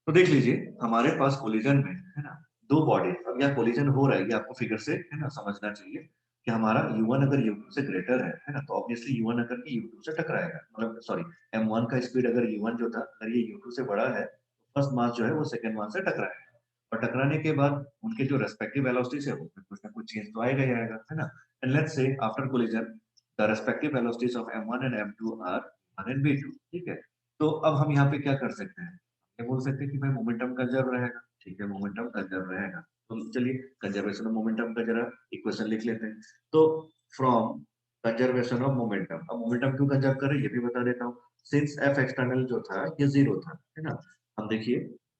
तो देख लीजिए हमारे पास कोलिजन में है ना दो बॉडी, अब यहाँ कोलिजन हो रहा है ये आपको फिगर से है ना समझना चाहिए कि हमारा u1 अगर u2 से ग्रेटर है ना तो ऑब्वियसली u1 अगर के u2 से टकराएगा, मतलब सॉरी m1 का स्पीड अगर u1 जो था अगर ये u2 से बड़ा है तो फर्स्ट मास जो है वो सेकंड मास से टकराएगा, और टकराने के बाद उनके जो रेस्पेक्टिव वेलोसिटीज है उसमें कुछ ना कुछ चेंज तो आएगा ही आएगा है ना। And let's say after collision the respective velocities of m1 and m2 are v1 and v2, ठीक है। तो अब हम यहाँ पे क्या कर सकते हैं, ये बोल सकते हैं कि भाई मोमेंटम कंजर्व रहेगा, ठीक है मोमेंटम कंजर्व रहेगा। तो चलिए कंजर्वेशन ऑफ मोमेंटम का जरा इक्वेशन लिख लेते हैं। तो फ्रॉम कंजर्वेशन ऑफ मोमेंटम, अब मोमेंटम क्यों कंजर्व कर रहे हैं ये भी बता देता हूँ। सिंस एफ एक्सटर्नल जो था ये जीरो था है ना, हम देखिए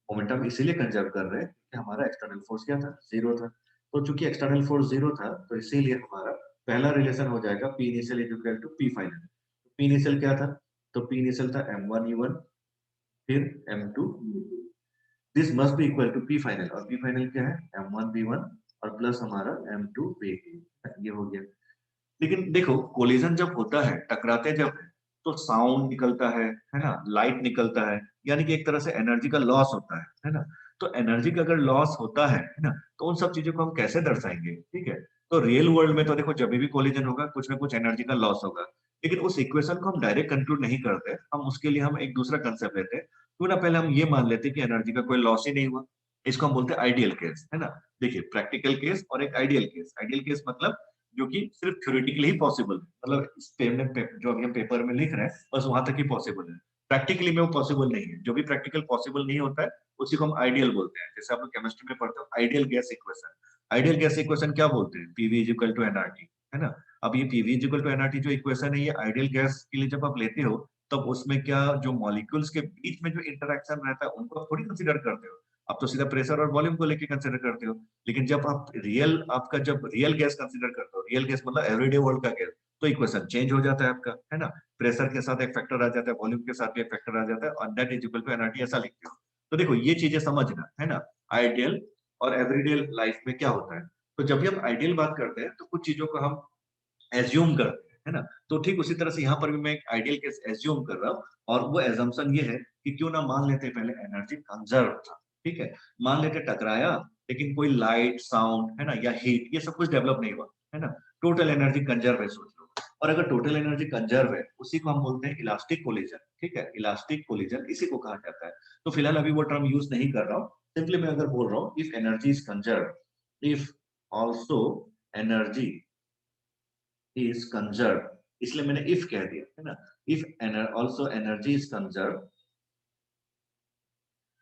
मोमेंटम इसीलिए कंजर्व कर रहे हैं कि हमारा एक्सटर्नल फोर्स क्या था, जीरो था। तो चूंकि एक्सटर्नल फोर्स जीरो था तो इसीलिए हमारा पहला रिलेशन हो जाएगा P initial is equal to P final. P initial क्या था, तो पी इनिशियल था m1 u1 फिर m2 this must be equal to P final, और पी फाइनल क्या है m1 v1 और प्लस हमारा m2 v2, ये हो गया। लेकिन देखो कोलिजन जब होता है टकराते जब है तो साउंड निकलता है ना, लाइट निकलता है, यानी कि एक तरह से एनर्जी का लॉस होता है ना। तो एनर्जी का अगर लॉस होता है ना, तो उन सब चीजों को हम कैसे दर्शाएंगे, ठीक है। तो रियल वर्ल्ड में तो देखो जब भी कोलिजन होगा कुछ ना कुछ एनर्जी का लॉस होगा, लेकिन उस इक्वेशन को हम डायरेक्ट कंक्लूड नहीं करते, हम उसके लिए हम एक दूसरा कंसेप्ट लेते हैं। क्यों ना पहले हम ये मान लेते हैं कि एनर्जी का कोई लॉस ही नहीं हुआ, इसको हम बोलते हैं आइडियल केस है ना। देखिए प्रैक्टिकल केस और एक आइडियल केस, आइडियल केस मतलब जो कि सिर्फ थ्योरेटिकली ही पॉसिबल है, मतलब इस जो अभी हम पेपर में लिख रहे हैं बस वहां तक ही पॉसिबल है, प्रैक्टिकली में वो पॉसिबल नहीं है। जो भी प्रैक्टिकल पॉसिबल नहीं होता है उसी को हम आइडियल बोलते हैं। जैसे आप लोग केमिस्ट्री में पढ़ते हो ideal gas equation, ideal gas equation क्या बोलते हैं, PV is equal to NRT है ना। अब ये PV is equal to NRT जो इक्वेशन है ये आइडियल गैस के लिए जब आप लेते हो तब उसमें क्या जो मॉलिक्यूल्स के बीच में जो इंटरेक्शन रहता है उनको आप थोड़ी कंसिडर करते हो, आप तो सीधा प्रेशर और वॉल्यूम को लेके कंसिडर करते हो। लेकिन जब आप जब रियल गैस कंसिडर करते हो, रियल गैस मतलब एवरीडे वर्ल्ड का गैस, तो इक्वेशन चेंज हो जाता है आपका है ना। प्रेशर के साथ एक फैक्टर आ जाता है, वॉल्यूम के साथ भी एक फैक्टर आ जाता है, और that is equal to energy ऐसा लिखते हो। तो देखो ये चीजें समझना है ना, आइडियल और एवरीडे लाइफ में क्या होता है। तो जब भी हम आइडियल बात करते हैं तो कुछ चीजों को हम एज्यूम करते हैं है ना। तो ठीक उसी तरह से यहाँ पर भी मैं एक आइडियल केस एज्यूम कर रहा हूँ, और वो एजम्पशन ये है कि क्यों ना मान लेते हैं पहले एनर्जी कंजर्व था, ठीक है। मान लेते टकराया लेकिन कोई लाइट साउंड है ना या हीट ये सब कुछ डेवलप नहीं हुआ है ना, टोटल एनर्जी कंजर्व है सोच लो। और अगर टोटल एनर्जी कंजर्व है उसी को हम बोलते हैं इलास्टिक कोलिजन, ठीक है, इलास्टिक कोलिजन इसी को कहा जाता है। तो फिलहाल अभी वो टर्म यूज नहीं कर रहा हूँ, सिंपली मैं अगर बोल रहा हूँ if energy is conserve, if also energy is conserved, इसलिए मैंने if कह दिया है ना। if also energy is conserved,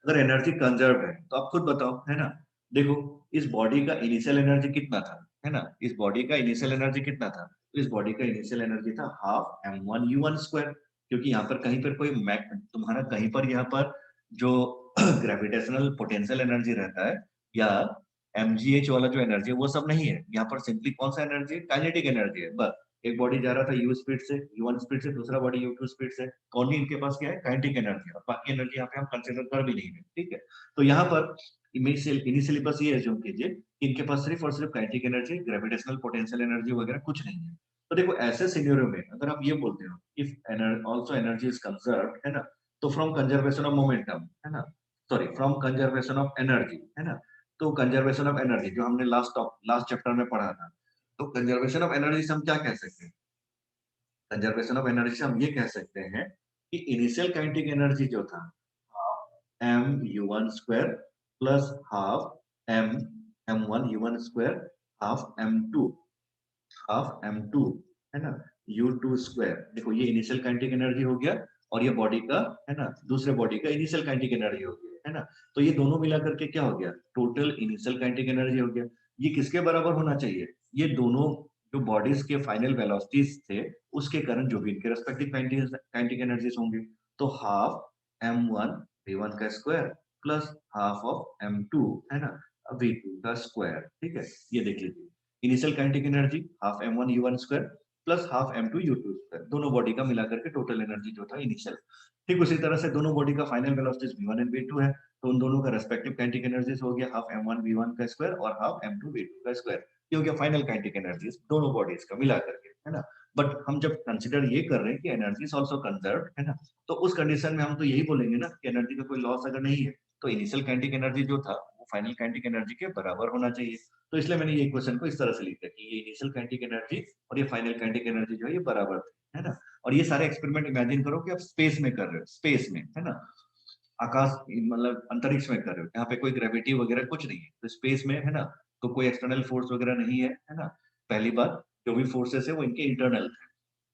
अगर एनर्जी कंजर्व है तो आप खुद बताओ है ना। देखो इस बॉडी का इनिशियल एनर्जी कितना था है ना, इस बॉडी का इनिशियल एनर्जी कितना था, तो इस बॉडी का इनिशियल एनर्जी था हाफ m1 u1 स्क्वायर, क्योंकि यहाँ पर कहीं पर कोई तुम्हारा कहीं पर यहाँ पर जो ग्रेविटेशनल पोटेंशियल एनर्जी रहता है या mgh वाला जो एनर्जी है वो सब नहीं है, यहाँ पर सिंपली कौन सा एनर्जी है, काइनेटिक एनर्जी है बस। एक बॉडी जा रहा था u स्पीड से u1 स्पीड से, दूसरा बॉडी u2 स्पीड से, ओनली इनके पास क्या है काइनेटिक एनर्जी, और बाकी एनर्जी यहाँ पे हम कंसिडर कर भी नहीं है, ठीक है। तो यहाँ पर इनिशियली बस ये एज्यूम कीजिए कि इनके पास सिर्फ और सिर्फ kinetic energy, gravitational potential energy वगैरह कुछ नहीं है। तो देखो ऐसे सिनेरियो में अगर आप ये बोलते हो if also energy is conserved है ना, तो फ्रॉम कंजर्वेशन ऑफ मोमेंटम है ना, sorry from conservation of energy है ना। तो कंजर्वेशन ऑफ एनर्जी जो हमने लास्ट चैप्टर में पढ़ा था, तो कंजर्वेशन ऑफ एनर्जी से हम क्या कह सकते हैं, कंजर्वेशन ऑफ एनर्जी से हम ये कह सकते हैं कि इनिशियल काइनेटिक एनर्जी जो था m u1 square plus half m m1 u1 square half m2 है ना u2 स्क्वायर। देखो ये इनिशियल काइनेटिक एनर्जी हो गया और ये बॉडी का है ना दूसरे बॉडी का इनिशियल काइनेटिक एनर्जी हो गया है ना। तो ये दोनों मिला करके क्या हो गया, टोटल इनिशियल काइनेटिक एनर्जी हो गया। ये किसके बराबर होना चाहिए, ये दोनों जो बॉडीज के फाइनल वेलोसिटीज थे उसके कारण जो भी इनके रेस्पेक्टिव काइनेटिक एनर्जीज होंगे। तो हाफ m1 v1 का square plus half of m2 है ना v2 का स्क्वायर, ठीक है। ये देख लीजिए initial kinetic energy half m1 u1 square plus half m2 u2 square, दोनों बॉडी का मिलाकर के टोटल एनर्जी जो था इनिशियल। ठीक उसी तरह से दोनों बॉडी का final velocities v1 and v2 है, तो उन दोनों का रेस्पेक्टिव काइनेटिक एनर्जीज हो गया हाफ m1 v1 का स्क्वायर और हाफ m2 v2 का स्क्वायर। ये हो गया फाइनल काइनेटिक एनर्जीज दोनों बॉडीज का मिला करके है ना। बट हम जब कंसिडर ये कर रहे हैं कि एनर्जी इज ऑल्सो कंजर्व, है ना, तो उस कंडीशन में हम तो यही बोलेंगे ना कि एनर्जी का कोई लॉस अगर नहीं है तो इनिशियल काइनेटिक एनर्जी जो था वो फाइनल काइनेटिक एनर्जी के बराबर होना चाहिए। तो इसलिए मैंने ये इक्वेशन को इस तरह से लिखा कि ये इनिशियल काइनेटिक एनर्जी और ये फाइनल काइनेटिक एनर्जी जो है ये बराबर थे, है ना। और ये सारे एक्सपेरिमेंट इमेजिन करो कि आप स्पेस में कर रहे हो, स्पेस में, है ना, आकाश मतलब अंतरिक्ष में कर रहे हो, यहाँ पे कोई ग्रेविटी वगैरह कुछ नहीं है, तो स्पेस में, है ना, तो कोई एक्सटर्नल फोर्स वगैरह नहीं है ना। पहली बात, जो भी फोर्सेस है वो इनके इंटरनल थे।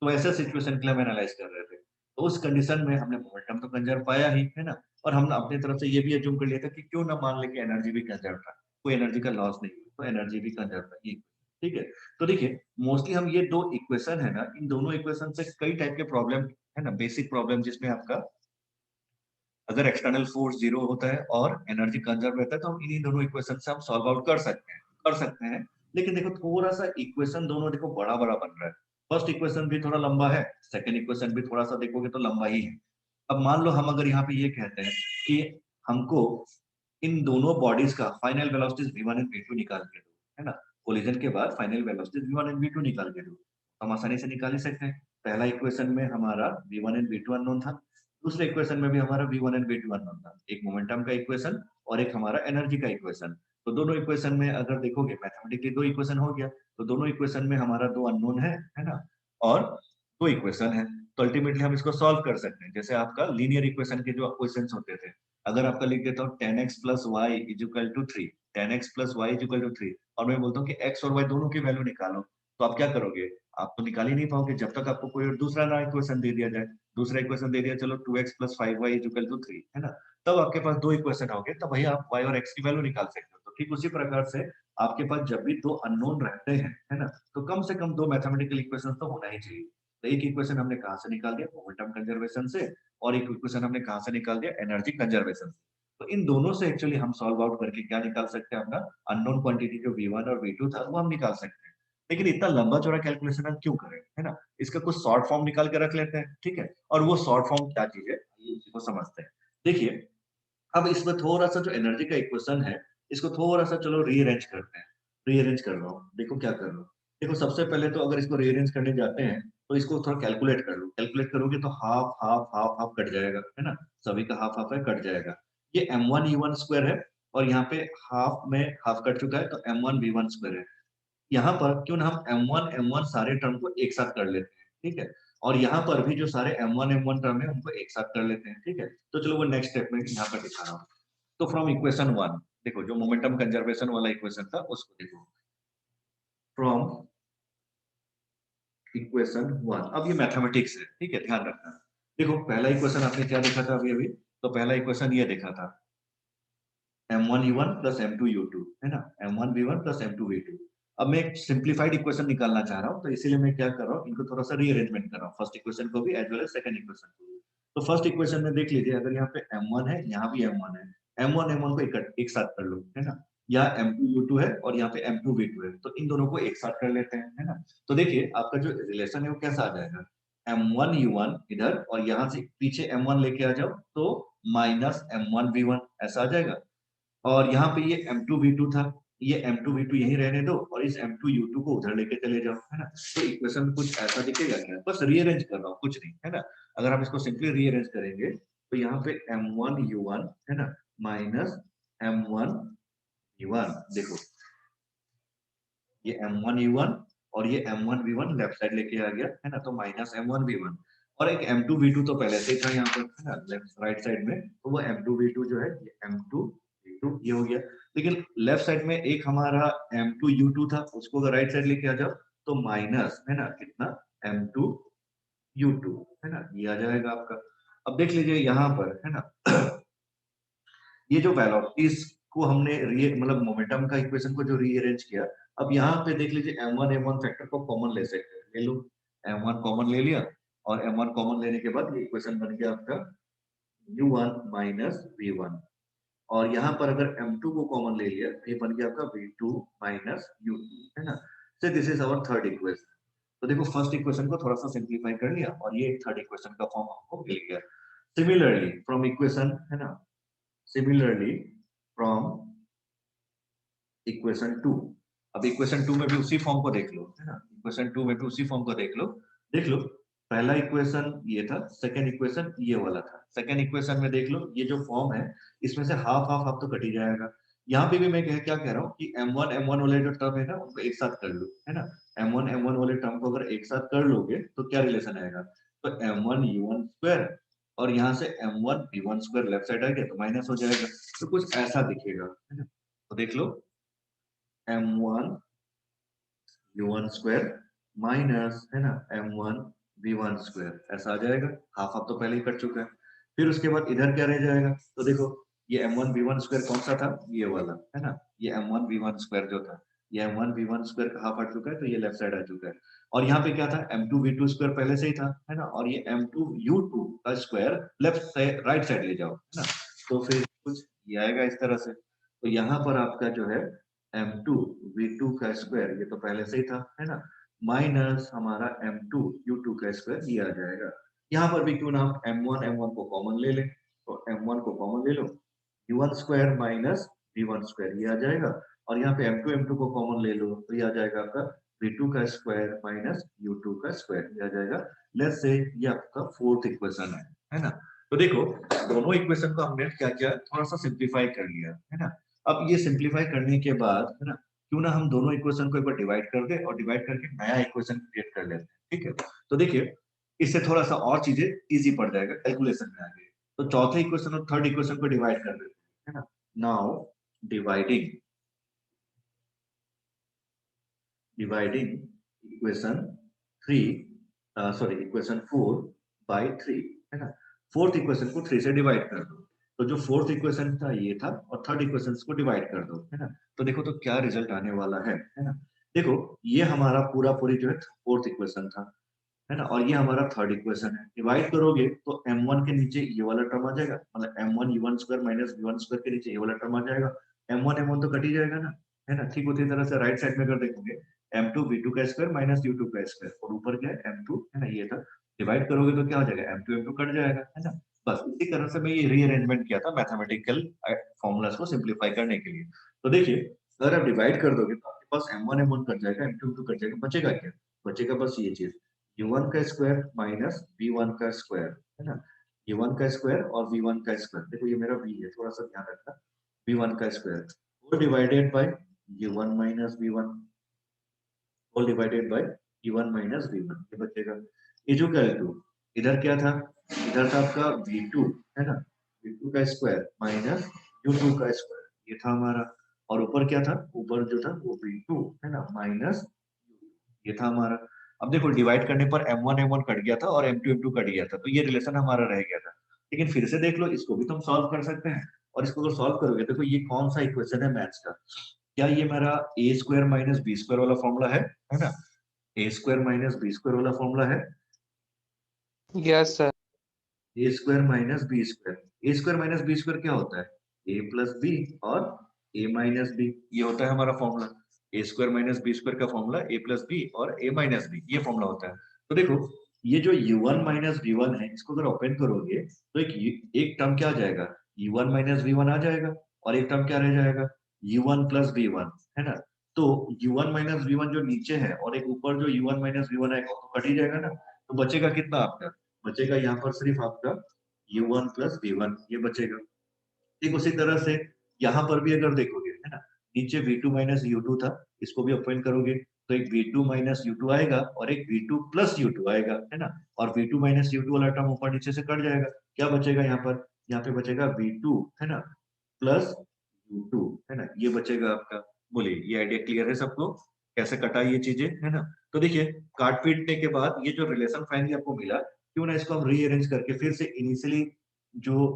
तो ऐसे सिचुएशन के लिए हम एनालाइज कर रहे थे। तो उस कंडीशन में हमने मोमेंटम तो कंजर्व पाया ही, है ना, और हमने अपनी तरफ से ये भी अज्यूम कर लिया था कि क्यों ना मान लें कि एनर्जी भी कंजर्व था, कोई एनर्जी का लॉस नहीं हुआ, तो एनर्जी भी कंजर्व था, ये ठीक है। तो देखिए मोस्टली हम ये 2 इक्वेशन है ना, इन दोनों इक्वेशन से कई टाइप के प्रॉब्लम, है ना, बेसिक प्रॉब्लम जिसमें आपका अगर एक्सटर्नल फोर्स 0 होता है और एनर्जी कंजर्व रहता है तो हम इन्हीं दोनों इक्वेशन से हम सॉल्व आउट कर सकते हैं। लेकिन देखो थोड़ा-सा इक्वेशन दोनों देखो बड़ा-बड़ा बन रहा है। फर्स्ट इक्वेशन भी थोड़ा लंबा है, सेकंड इक्वेशन भी थोड़ा-सा देखोगे तो लंबा ही है। अब मान लो हम अगर यहाँ पे ये कहते हैं कि हमको इन दोनों बॉडीज का final velocities v1 and v2 निकाल के दो, है ना? कोलिजन के बाद final velocities v1 and v2 निकाल के दो। हम आसानी से निकाल ही सकते हैं। पहला इक्वेशन में हमारा v1 एंड v2 अननोन था। दूसरे इक्वेशन में भी हमारा v1 एंड v2 अननोन था। एक मोमेंटम का इक्वेशन और एक हमारा एनर्जी का इक्वेशन। तो दोनों इक्वेशन में अगर देखोगे मैथमेटिकली 2 इक्वेशन हो गया। तो दोनों इक्वेशन में हमारा 2 अननोन है ना? और 2 इक्वेशन है। तो अल्टीमेटली हम इसको सॉल्व कर सकते हैं। जैसे आपका लीनियर इक्वेशन के जो क्वेश्चंस होते थे। अगर आपका लिख देता हूँ 10x plus Y is equal to 3, 10x plus Y is equal to 3 और मैं बोलता हूँ कि x और y दोनों की वैल्यू निकालो, तो आप क्या करोगे? आप तो निकाल ही नहीं पाओगे जब तक आपको कोई और दूसरा ना इक्वेशन दे दिया जाए। दूसरा इक्वेशन दे दिया, चलो 2x plus 5y is equal to 3, है ना? तब आपके पास 2 इक्वेशन होंगे, तब वही आप y और x की वैल्यू निकाल सकते हो। तो ठीक उसी प्रकार से आपके पास जब भी 2 अननोन रहते हैं, है ना? तो कम से कम 2 मैथमेटिकल इक्वेशन तो होना ही चाहिए। तो एक इक्वेशन हमने कहाँ से निकाल दिया? मोमेंटम कंजर्वेशन से और एक इक्वेशन हमने कहाँ से निकाल दिया? एनर्जी कंजर्वेशन से। तो इन दोनों से एक्चुअली हम सॉल्व आउट करके क्या निकाल सकते हैं? अपना अननोन क्वांटिटी जो v1 और v2 था वो हम निकाल सकते हैं। लेकिन इतना लंबा चौड़ा कैलकुलेशन हम क्यों करें, है ना? इसका कुछ शॉर्ट फॉर्म निकाल के रख लेते हैं, ठीक है? और वो शॉर्ट फॉर्म क्या चीज है, आइए उसी को समझते हैं। देखिए, अब इसमें थोड़ा-सा जो एनर्जी का इक्वेशन है, इसको थोड़ा-सा चलो रीअरेंज करते हैं। रीअरेंज कर रहा हूँ, देखो क्या कर रहा हूँ। देखो सबसे पहले तो अगर इसको रीअरेंज करने जाते हैं, तो इसको थोड़ा कैलकुलेट कर लो। कैलकुलेट करोगे तो half, half, half, half cut जाएगा, है ना? सभी का हाफ, हाफ है, कट जाएगा। ये m1 u1 स्क्वायर है और यहाँ पे हाफ में हाफ कट चुका है, तो m1 v1 स्क्वायर है। यहाँ पर क्यों ना हम M1 सारे टर्म को एक साथ कर लेते हैं, ठीक है? और यहाँ पर भी जो सारे M1 टर्म है उनको एक साथ कर लेते हैं, ठीक है? तो चलो वो नेक्स्ट स्टेप में यहाँ पर दिखा रहा हूँ। तो फ्रॉम इक्वेशन 1 देखो जो मोमेंटम कंजर्वेशन वाला इक्वेशन था उसको देखो। फ्रॉम इक्वेशन 1 अब ये मैथमेटिक्स है, ठीक है? ध्यान रखना। देखो पहला इक्वेशन आपने क्या देखा था अभी-अभी? तो पहला इक्वेशन ये देखा था m1 u1 plus m2 u2 है ना? m1 v1 plus m2 v2। अब मैं एक सिंप्लीफाइड इक्वेशन निकालना चाह रहा हूँ, तो इसीलिए मैं क्या कर रहा हूँ, इनको थोड़ा-सा रीअरेंजमेंट कर रहा हूँ, फर्स्ट इक्वेशन को भी as well as second equation को भी। तो फर्स्ट इक्वेशन में देख लीजिए अगर यहाँ पे m1 है, यहाँ भी m1 है। m1 को एक साथ कर लो, है ना? या m2 u2 है और यहाँ पे m2 v2 है, तो इन दोनों को एक साथ कर लेते हैं, है ना? तो देखिए आपका जो रिलेशन है वो कैसा आ जाएगा? m1 u1 इधर और यहाँ से पीछे m1 लेके आ जाओ, तो माइनस m1 v1 ऐसा आ जाएगा। और यहाँ पे ये M2 V2 था, ये M2 V2 यहीं रहने दो और इस M2 U2 को उधर लेके चले जाओ, है ना? तो इक्वेशन कुछ ऐसा दिखेगा क्या? बस रीअरेंज कर रहा हूँ, कुछ नहीं, है ना? अगर आप इसको सिंपली रीअरेंज करेंगे, तो यहाँ पे M1 U1 है ना? माइनस M1 V1 देखो, ये M1 U1 और ये M1 V1 लेफ्ट साइड लेके आ गया, है ना? तो माइनस M1 V1 और एक M2 V2 तो पहले से ही था यहाँ पर, है ना? लेफ्ट राइट साइड में, तो वो M2 V2 जो है, ये M2 V2 ये हो गया। लेकिन लेफ्ट साइड में एक हमारा M2 U2 था, उसको अगर राइट साइड लेके आ जाओ, तो माइनस, है ना? कितना? M2 U2, है ना? ये आ जाएगा आपका। अब देख लीजिए यहाँ पर, है ना? ये जो वेलोसिटीज को हमने मतलब मोमेंटम का इक्वेशन को जो रीअरेंज किया, अब यहाँ पे देख लीजिए m1 फैक्टर को कॉमन ले सकते हैं। ले लो, m1 कॉमन ले लिया और m1 कॉमन लेने के बाद ये इक्वेशन बन गया आपका u1 माइनस v1 और यहाँ पर अगर m2 को कॉमन ले लिया, ये बन गया आपका v2 माइनस u2, है ना? So this is our third equation. तो देखो फर्स्ट इक्वेशन को थोड़ा सा सिंप्लीफाई कर लिया और ये थर्ड इक्वेशन का फॉर्म हमको मिल गया। सिमिलरली फ्रॉम इक्वेशन, है ना? सिमिलरली फ्रॉम इक्वेशन 2 अब इक्वेशन 2 में भी उसी फॉर्म को देख लो, है ना? इक्वेशन 2 में भी उसी फॉर्म को देख लो। देख लो, पहला इक्वेशन ये था, सेकंड इक्वेशन ये वाला था। सेकंड इक्वेशन में देख लो ये जो फॉर्म है, इसमें से हाफ हाफ हाफ तो कट ही जाएगा। यहाँ पे भी मैं क्या कह रहा हूँ कि m1 वाले जो टर्म है ना उनको एक साथ कर लो, है ना। m1 वाले टर्म को अगर एक साथ कर लोगे तो क्या रिलेशन आएगा, तो m1 u1 स्क्वायर और यहाँ से m1 v1 square left side आ गया तो माइनस हो जाएगा। तो कुछ ऐसा दिखेगा, है ना। तो देख लो m1 u1 स्क्वायर माइनस, है ना, m1 v1 स्क्वायर ऐसा आ जाएगा। हाफ हाफ तो पहले ही कट चुका है। फिर उसके बाद इधर क्या रह जाएगा, तो देखो ये m1 v1 स्क्वायर कौन सा था, ये वाला, है ना। ये m1 v1 स्क्वायर जो था, ये m1 v1 स्क्वायर का हाफ हट चुका है तो ये लेफ्ट साइड आ चुका है। और यहाँ पे क्या था, m2 v2 स्क्वायर पहले से ही था, है ना। और ये m2 u2 का square left side right side ले जाओ, है ना। तो फिर कुछ ये आएगा इस तरह से। तो यहाँ पर आपका जो है m2 v2 का स्क्वायर ये तो पहले से ही था, है ना, माइनस हमारा m2 u2 का स्क्वायर ये आ जाएगा। यहाँ पर भी क्यों ना हम m1 को कॉमन ले लें, तो m1 को कॉमन ले लो, u1 square minus v1 square ये आ जाएगा। और यहाँ पे m2 को कॉमन ले लो तो ये आ जाएगा आपका v2 का स्क्वायर माइनस u2 का स्क्वायर ये आ जाएगा। लेट्स से ये आपका फोर्थ इक्वेशन है ना। तो देखो दोनों इक्वेशन को हमने क्या किया, थोड़ा सा सिंप्लीफाई कर लिया, है ना। अब ये सिंप्लीफाई करने के बाद, है ना, क्यों ना हम दोनों इक्वेशन को एक बार डिवाइड कर दे और डिवाइड करके नया इक्वेशन क्रिएट कर लेते हैं, ठीक है। तो देखिए इससे थोड़ा सा और चीजें इजी पड़ जाएगा कैलकुलेशन में आगे। तो चौथे इक्वेशन और थर्ड इक्वेशन को डिवाइड कर देते हैं, है ना। Now dividing dividing equation three, sorry equation 4 by 3, है ना। फोर्थ इक्वेशन को 3 से डिवाइड कर दो। तो जो फोर्थ इक्वेशन था ये था और थर्ड इक्वेशन को डिवाइड कर दो, है ना। तो देखो तो क्या रिजल्ट आने वाला है ना। देखो ये हमारा पूरा पूरी जो है फोर्थ इक्वेशन था, है ना। और ये हमारा थर्ड इक्वेशन है। डिवाइड करोगे तो m1 के नीचे ये वाला टर्म आ जाएगा, मतलब m1 u1 square minus v1 square के नीचे ये वाला टर्म आ जाएगा। m1 तो कट ही जाएगा ना, है ना। ठीक उसी तरह से राइट साइड में अगर देखोगे m2 v2 का स्क्वायर माइनस u2 का स्क्वायर और ऊपर क्या है m2, है ना, ये था। डिवाइड करोगे तो क्या हो जाएगा, m2 कट जाएगा, है ना। बस इसी तरह से मैं ये रीअरेंजमेंट किया था मैथमेटिकल फॉर्मूलाज को सिंप्लीफाई करने के लिए। तो देखिए अगर आप डिवाइड कर दोगे तो आपके पास m1 कट जाएगा, m2 कट जाएगा, बचेगा क्या, बचेगा बस ये चीज u1 का स्क्वायर माइनस v1 का स्क्वायर, है ना। u1 का स्क्वायर और v1 का स्क्वायर, देखो ये मेरा v है, थोड़ा सा ध्यान रखना, v1 का स्क्वायर वो divided by u1 minus v1 whole divided by u1 minus v1 ये बचेगा। इजुकल टू इधर क्या था, इधर था आपका v2, है ना, v2 का स्क्वायर माइनस u2 का स्क्वायर ये था हमारा। और ऊपर क्या था, ऊपर जो था वो v2, है ना, माइनस ये था हमारा। अब देखो डिवाइड करने पर m1 कट गया था और m2 कट गया था, तो ये रिलेशन हमारा रह गया था। लेकिन फिर से देख लो, इसको भी तुम सॉल्व कर सकते हैं। और इसको अगर सॉल्व करोगे देखो ये कौन सा इक्वेशन है मैथ्स का, क्या ये मेरा ए स्क्वायर माइनस बी स्क्वायर वाला फॉर्मूला है ना। ए स्क्वायर माइनस बी स्क्वायर वाला फॉर्मूला है, यस सर। ए स्क्वायर माइनस बी स्क्वायर। ए स्क्वायर माइनस बी स्क्वायर क्या होता है, ए प्लस बी और ए माइनस बी, ये होता है हमारा फॉर्मूला। ए स्क्वायर माइनस बी स्क्वायर का फॉर्मूला ए प्लस बी और ए माइनस बी, ये फॉर्मूला होता है। तो देखो ये जो u1 माइनस v1 है, इसको अगर ओपन करोगे तो एक टर्म क्या आ जाएगा, u1 माइनस v1 आ जाएगा। और एक टर्म क्या रह जाएगा, u1 प्लस v1, है ना। तो u1 माइनस v1 जो नीचे है और एक ऊपर जो u1 माइनस v1 आएगा वो तो कट ही जाएगा ना। तो बचेगा कितना आपका, बचेगा यहाँ पर सिर्फ आपका u1 प्लस v1 ये बचेगा। ठीक उसी तरह से यहाँ पर भी अगर देखोगे, है ना, नीचे v2 माइनस u2 था, इसको भी अपोइंट करोगे तो एक v2 माइनस u2 आएगा और एक v2 प्लस u2 आएगा, है ना। और v2 माइनस u2 वाला टर्म ऊपर नीचे से कट जाएगा। क्या बचेगा यहाँ पर, यहाँ पे बचेगा v2, है ना, प्लस u2, है ना, ये बचेगा आपका। बोलिए ये आइडिया क्लियर है सबको, कैसे कटा ये चीजें, है ना। तो देखिए काट पीटने के बाद ये जो रिलेशन फाइनली आपको मिला, क्यों ना इसको हम रीअरेंज करके फिर से इनिशियली जो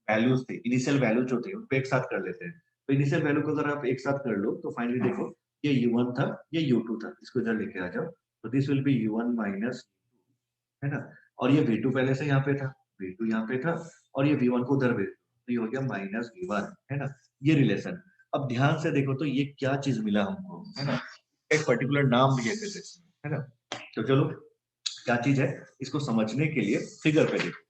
वैल्यूज थे, इनिशियल वैल्यू जो थे उनको एक साथ कर लेते हैं। तो इनिशियल वैल्यू को अगर आप एक साथ कर लो तो फाइनली देखो ये u1 था, ये u2 था, इसको इधर लेके आ जाओ। तो this will be u1 minus, है ना। और ये v2 पहले से यहाँ पे था, v2 यहाँ पे था, और ये v1 को उधर भेज दो तो ये हो गया माइनस v1, है ना। ये रिलेशन, अब ध्यान से देखो तो ये क्या चीज मिला हमको, है ना, एक पर्टिकुलर नाम दिए थे इसमें, है ना। तो चलो क्या चीज है इसको समझने के लिए फिगर पे देखो,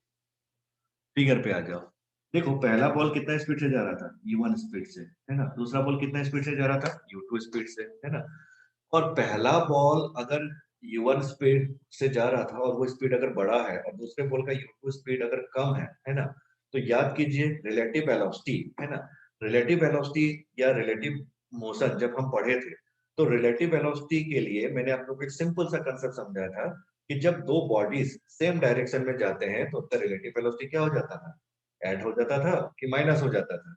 फिगर पे आ जाओ। देखो पहला बॉल कितना स्पीड से जा रहा था, u1 स्पीड से, है ना। दूसरा बॉल कितना स्पीड से जा रहा था, u2 स्पीड से, है ना। और पहला बॉल अगर u1 स्पीड से जा रहा था और वो स्पीड अगर बड़ा है और दूसरे पोल का u2 स्पीड अगर कम है ना, तो याद कीजिए रिलेटिव वेलोसिटी है ना, रिलेटिव वेलोसिटी या रिलेटिव मोशन जब हम पढ़े थे, तो रिलेटिव वेलोसिटी के लिए मैंने आप लोग को एक सिंपल सा कंसेप्ट समझाया था कि जब दो बॉडीज सेम डायरेक्शन में जाते हैं तो उनका रिलेटिव वेलोसिटी क्या हो जाता था, ऐड हो जाता था कि माइनस हो जाता था।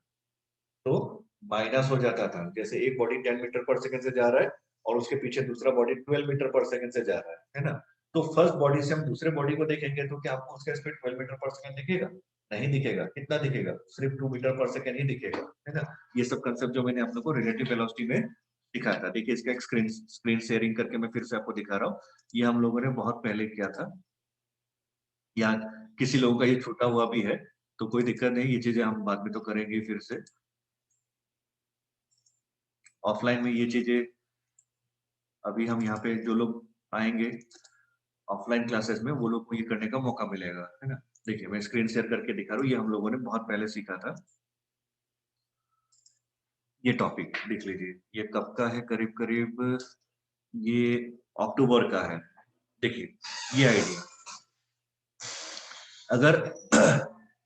तो माइनस हो जाता था। जैसे एक बॉडी 10 मीटर पर सेकंड से जा रहा है और उसके पीछे दूसरा बॉडी 12 मीटर पर सेकंड से जा रहा है ना, तो फर्स्ट बॉडी से हम दूसरे बॉडी को देखेंगे तो क्या आपको उसका स्पीड 12 मीटर पर सेकंड दिखेगा? नहीं दिखेगा। कितना दिखेगा? सिर्फ 2 मीटर पर सेकंड ही दिखेगा, है ना। ये सब कंसेप्ट जो मैंने आप लोग को रिलेटिव वेलोसिटी में दिखाया था। देखिए इसका एक स्क्रीन स्क्रीन शेयरिंग करके मैं फिर से आपको दिखा रहा हूँ। ये हम लोगों ने बहुत पहले किया था, या किसी लोगों का ये छूटा हुआ भी है तो कोई दिक्कत नहीं, ये चीजें हम बाद में तो करेंगे फिर से। ऑफलाइन में ये चीजें अभी हम यहाँ पे जो लोग आएंगे ऑफलाइन क्लासेस में वो लोग को ये करने का मौका मिलेगा, है ना। देखिए मैं स्क्रीन शेयर करके दिखा रहा हूँ, ये हम लोगों ने बहुत पहले सीखा था। ये टॉपिक देख लीजिए, ये कब का है, करीब करीब ये अक्टूबर का है। देखिए ये आइडिया, अगर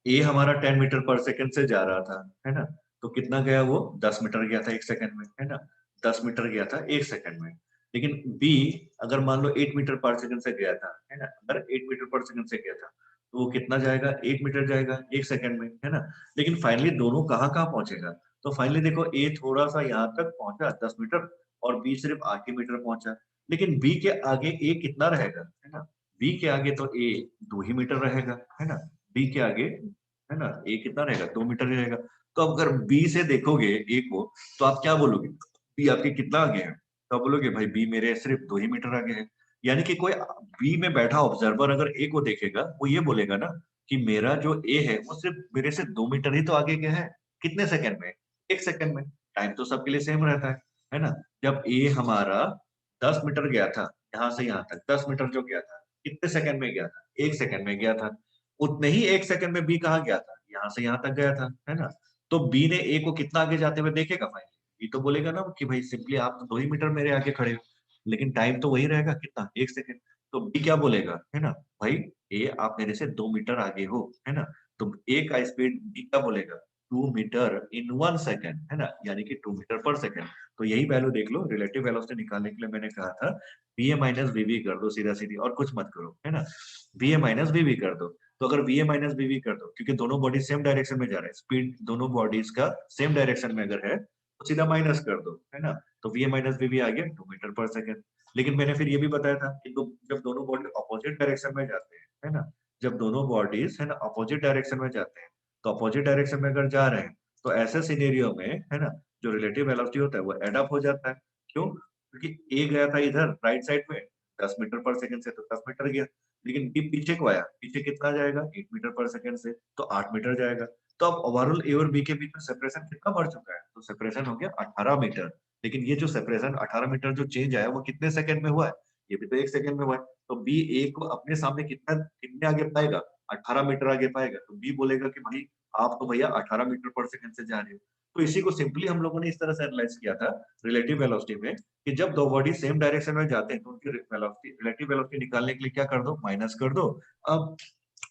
ए हमारा 10 मीटर पर सेकंड से जा रहा था, है ना, तो कितना गया वो 10 मीटर गया था 1 सेकंड में, है ना, 10 मीटर गया था 1 सेकंड में। लेकिन बी अगर मान लो 8 मीटर पर सेकंड से गया था, है ना, अगर 8 मीटर पर सेकंड से गया था तो वो कितना जाएगा, 8 मीटर जाएगा 1 सेकंड में, है ना। लेकिन फाइनली दोनों कहाँ कहाँ पहुंचेगा, तो फाइनली देखो ए थोड़ा सा यहाँ तक पहुंचा 10 मीटर और बी सिर्फ 8 मीटर पहुंचा। लेकिन बी के आगे ए कितना रहेगा, है ना, बी के आगे तो ए 2 ही मीटर रहेगा, है ना। बी के आगे, है ना, ए कितना रहेगा, 2 मीटर ही रहेगा। तो अब अगर बी से देखोगे ए को तो आप क्या बोलोगे, बी आपके कितना आगे है, तो आप बोलोगे भाई बी मेरे सिर्फ 2 ही मीटर आगे है। यानी कि कोई बी में बैठा ऑब्जर्वर अगर ए को देखेगा वो ये बोलेगा ना कि मेरा जो ए है वो सिर्फ मेरे से 2 मीटर ही तो आगे गया है। कितने सेकंड में? 1 सेकंड में। टाइम तो सबके लिए सेम रहता है ना। जब ए हमारा 10 मीटर गया था, यहाँ से यहाँ तक 10 मीटर जो गया था, कितने सेकंड में गया था? 1 सेकंड में गया था। उतने ही 1 सेकंड में बी कहाँ गया था? यहाँ से यहाँ तक गया था, है ना। तो बी ने ए को कितना आगे जाते हुए देखेगा फाइनली? बी तो बोलेगा ना कि भाई सिंपली आप तो 2 ही मीटर मेरे आगे खड़े हो, लेकिन टाइम तो वही रहेगा, कितना? 1 सेकंड। तो बी क्या बोलेगा, है ना, भाई ए आप मेरे से 2 मीटर आगे हो, है ना। तो ए का स्पीड बी क्या बोलेगा, 2 मीटर इन 1 सेकंड, है ना, यानी कि 2 मीटर पर सेकंड। तो यही वैल्यू देख लो, रिलेटिव वेलोसिटी निकालने के लिए मैंने कहा था बी ए माइनस वी कर दो, सीधा सीधी, और कुछ मत करो, है ना। बी ए माइनस वी कर दो। तो अगर बी ए माइनस वी कर दो, क्योंकि दोनों बॉडी सेम डायरेक्शन में जा रहे हैं, स्पीड दोनों बॉडीज का सेम डायरेक्शन में अगर है तो सीधा माइनस कर दो, है ना। तो वी ए माइनस वी आ गया 2 मीटर पर सेकंड। लेकिन मैंने फिर ये भी बताया था कि जब दोनों बॉडी अपोजिट डायरेक्शन में जाते हैं, है ना, जब दोनों बॉडीज है ना अपोजिट डायरेक्शन में जाते हैं, तो अपोजिट डायरेक्शन में अगर जा रहे हैं तो ऐसे सिनेरियो में, है ना, जो रिलेटिव वेलोसिटी होता है वो एड अप हो जाता है। क्यों? क्योंकि ए गया था इधर राइट साइड में 10 मीटर पर सेकंड से, तो 10 मीटर गया। लेकिन बी पीछे को आया, पीछे कितना जाएगा 8 मीटर पर सेकंड से, तो 8 मीटर जाएगा। तो अब ओवरऑल ए और बी के बीच में सेपरेशन कितना बढ़ चुका है, तो सेपरेशन हो गया 18 मीटर। लेकिन ये जो सेपरेशन 18 मीटर जो चेंज आया वो कितने सेकंड में हुआ है? ये भी तो 1 सेकंड में हुआ है। तो बी ए को अपने सामने कितना कितने आगे पाएगा? 18 मीटर आगे पाएगा। तो बी बोलेगा कि भाई आप तो भैया 18 मीटर पर सेकंड से जा रहे हो। तो इसी को सिंपली हम लोगों ने इस तरह से एनालाइज किया था रिलेटिव वेलोसिटी में, कि जब दो बॉडी सेम डायरेक्शन में जाते हैं तो उनकी वेलोसिटी, रिलेटिव वेलोसिटी निकालने के लिए क्या कर दो, माइनस कर दो। अब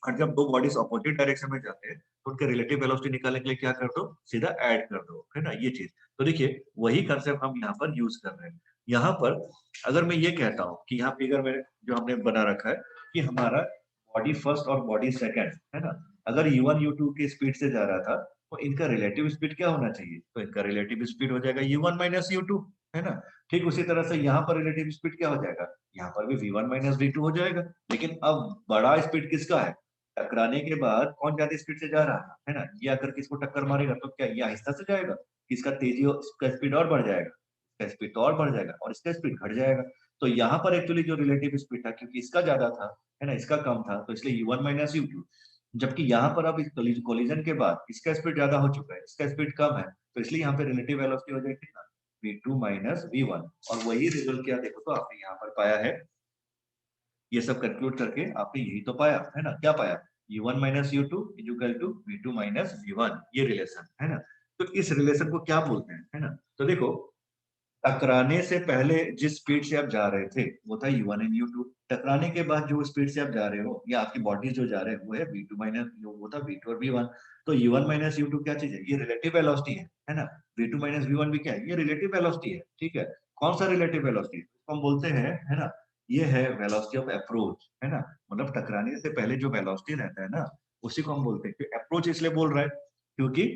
और जब दो बॉडीज अपोजिट डायरेक्शन में जाते हैं तो उनके रिलेटिव वेलोसिटी निकालने के लिए क्या कर दो, सीधा ऐड कर दो, है ना, ये चीज। तो देखिए वही कंसेप्ट हम यहाँ पर यूज कर रहे हैं। यहाँ पर अगर मैं ये कहता हूँ कि यहाँ फिगर में जो हमने बना रखा है कि हमारा बॉडी फर्स्ट और बॉडी सेकंड, है ना, अगर u1 u2 की स्पीड से जा रहा था तो इनका रिलेटिव स्पीड क्या होना चाहिए, तो इनका रिलेटिव स्पीड हो जाएगा u1 माइनस u2, है ना। ठीक उसी तरह से यहाँ पर रिलेटिव स्पीड क्या हो जाएगा, यहाँ पर भी v1 माइनस v2 हो जाएगा। लेकिन अब बड़ा स्पीड किसका है, टकराने के बाद कौन ज्यादा स्पीड से जा रहा है ना, ये आकर किसको टक्कर मारेगा तो क्या ये आहिस्ता से जाएगा, इसका तेजी इसका स्पीड और बढ़ जाएगा, इसका स्पीड तो और बढ़ जाएगा और इसका स्पीड घट जाएगा। तो यहाँ पर एक्चुअली जो रिलेटिव स्पीड था क्योंकि इसका ज्यादा था, है ना, इसका कम था, तो इसलिए u1 माइनस u2। जबकि यहाँ पर अब इस कोलिजन के बाद इसका स्पीड ज्यादा हो चुका है, इसका स्पीड कम है, तो इसलिए यहाँ पे रिलेटिव वेलोसिटी हो जाएगी ना v2 माइनस v1। और वही रिजल्ट क्या देखो तो आपने यहाँ पर पाया है, ये सब कंक्लूड करके आपने यही तो पाया है ना, क्या पाया, u1 minus u2 equal to v2 minus v1, ये रिलेशन है ना। तो इस रिलेशन को क्या बोलते हैं, है ना। तो देखो टकराने से पहले जिस स्पीड से आप जा रहे थे वो था u1 एंड u2। टकराने के बाद जो स्पीड से आप जा रहे हो या आपकी बॉडी जो जा रहे हैं वो है v2 माइनस वो था v2 और v1। तो u1 माइनस u2 क्या चीज है? ये रिलेटिव वेलोसिटी है ना। v2 माइनस v1 भी क्या है? ये रिलेटिव वेलोसिटी है। ठीक है, कौन सा रिलेटिव वेलोसिटी? हम बोलते हैं है ना, ये है वेलोसिटी ऑफ अप्रोच, है ना। मतलब टकराने से पहले जो वेलोसिटी रहता है ना, उसी को हम बोलते हैं। अप्रोच इसलिए बोल रहा है क्योंकि